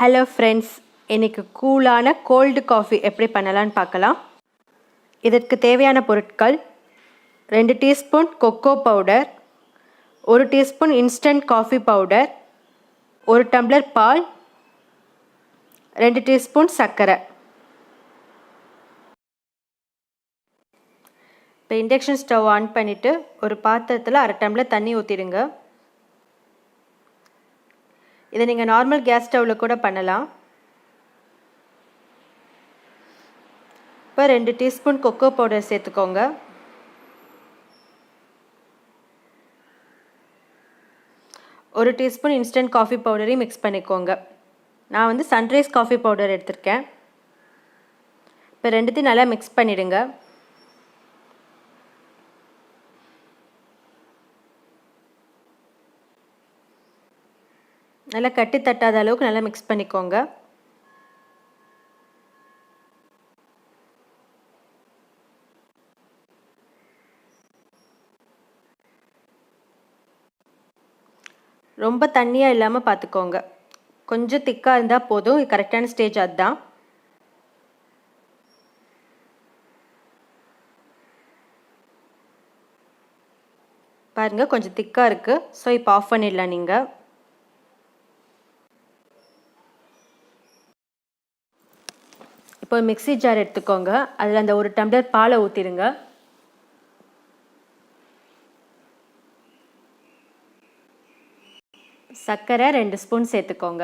Hello friends, இன்றைக்கி கூலான cold coffee எப்படி பண்ணலான்னு பார்க்கலாம். இதற்கு தேவையான பொருட்கள் 2 teaspoon cocoa powder, 1 teaspoon instant coffee powder, 1 tumbler பால், 2 டீஸ்பூன் சர்க்கரை. இப்போ இண்டக்ஷன் ஸ்டவ் ஆன் பண்ணிவிட்டு ஒரு பாத்திரத்தில் 1/2 டம்ளர் தண்ணி ஊற்றிடுங்க. இதை நீங்கள் நார்மல் கேஸ் ஸ்டவ்வில் கூட பண்ணலாம். இப்போ 2 டீஸ்பூன் கொக்கோ பவுடர் சேர்த்துக்கோங்க. ஒரு டீஸ்பூன் இன்ஸ்டன்ட் காஃபி பவுடரையும் மிக்ஸ் பண்ணிக்கோங்க. நான் வந்து சன்ரைஸ் காஃபி பவுடர் எடுத்திருக்கேன். இப்போ ரெண்டுத்தையும் நல்லா மிக்ஸ் பண்ணிவிடுங்க. நல்லா கட்டி தட்டாத அளவுக்கு நல்லா மிக்ஸ் பண்ணிக்கோங்க. ரொம்ப தண்ணியாக இல்லாமல் பார்த்துக்கோங்க. கொஞ்சம் திக்காக இருந்தால் போதும். இது கரெக்டான ஸ்டேஜ் அதுதான். பாருங்கள், கொஞ்சம் திக்காக இருக்குது. ஸோ இப்போ ஆஃப் பண்ணிடலாம். நீங்கள் இப்போ மிக்ஸி ஜார் எடுத்துக்கோங்க. அதில் அந்த 1 டம்ளர் பாலை ஊற்றிடுங்க. சர்க்கரை 2 ஸ்பூன் சேர்த்துக்கோங்க.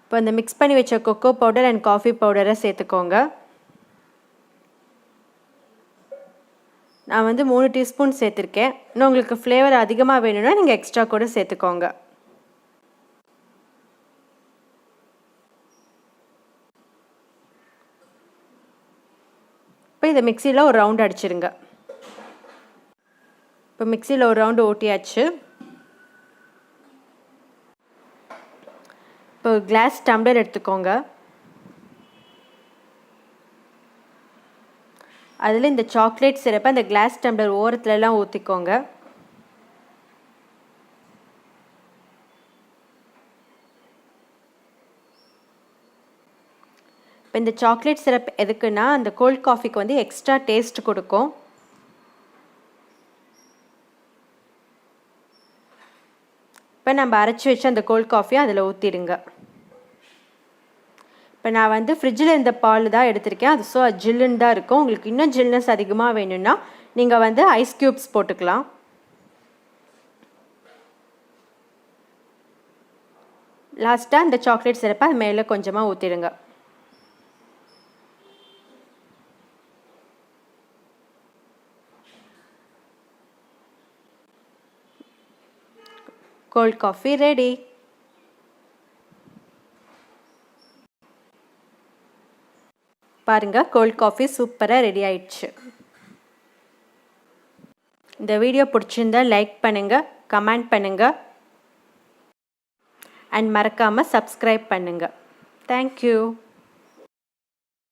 இப்போ இந்த மிக்ஸ் பண்ணி வச்ச கொக்கோ பவுடர் அண்ட் காஃபி பவுடரை சேர்த்துக்கோங்க. நான் வந்து 3 டீஸ்பூன் சேர்த்துருக்கேன். இன்னும் உங்களுக்கு ஃப்ளேவர் அதிகமாக வேணும்னா நீங்கள் எக்ஸ்ட்ரா கூட சேர்த்துக்கோங்க. இப்போ இதை மிக்சியில் ஒரு ரவுண்ட் அடிச்சிருங்க. இப்போ மிக்சியில் ஒரு ரவுண்டு ஓட்டியாச்சு. இப்போ கிளாஸ் டம்ளர் எடுத்துக்கோங்க. அதில் இந்த சாக்லேட் சிரப்பை அந்த கிளாஸ் டம்ளர் ஓரத்துலலாம் ஊற்றிக்கோங்க. இப்போ இந்த சாக்லேட் சிரப் எதுக்குன்னா அந்த கோல்ட் காஃபிக்கு வந்து எக்ஸ்ட்ரா டேஸ்ட் கொடுக்கும். இப்போ நம்ம அரைச்சி வச்சு அந்த கோல்ட் காஃபியை அதில் ஊற்றிடுங்க. இப்போ நான் வந்து ஃப்ரிட்ஜில் இருந்த பால் தான் எடுத்திருக்கேன். அது ஜில்லுன்னு தான் இருக்கும். உங்களுக்கு இன்னும் ஜில்னஸ் அதிகமாக வேணும்னா நீங்கள் வந்து ஐஸ் க்யூப்ஸ் போட்டுக்கலாம். லாஸ்ட்டாக இந்த சாக்லேட் சிரப்பை அது மேலே கொஞ்சமாக ஊற்றிடுங்க. Cold coffee ready. பாருங்கள், கோல்ட் காஃபி சூப்பராக ரெடி ஆயிடுச்சு. இந்த வீடியோ பிடிச்சிருந்தா லைக் பண்ணுங்கள், கமெண்ட் பண்ணுங்கள் அண்ட் மறக்காமல் சப்ஸ்கிரைப் பண்ணுங்கள். தேங்க்யூ.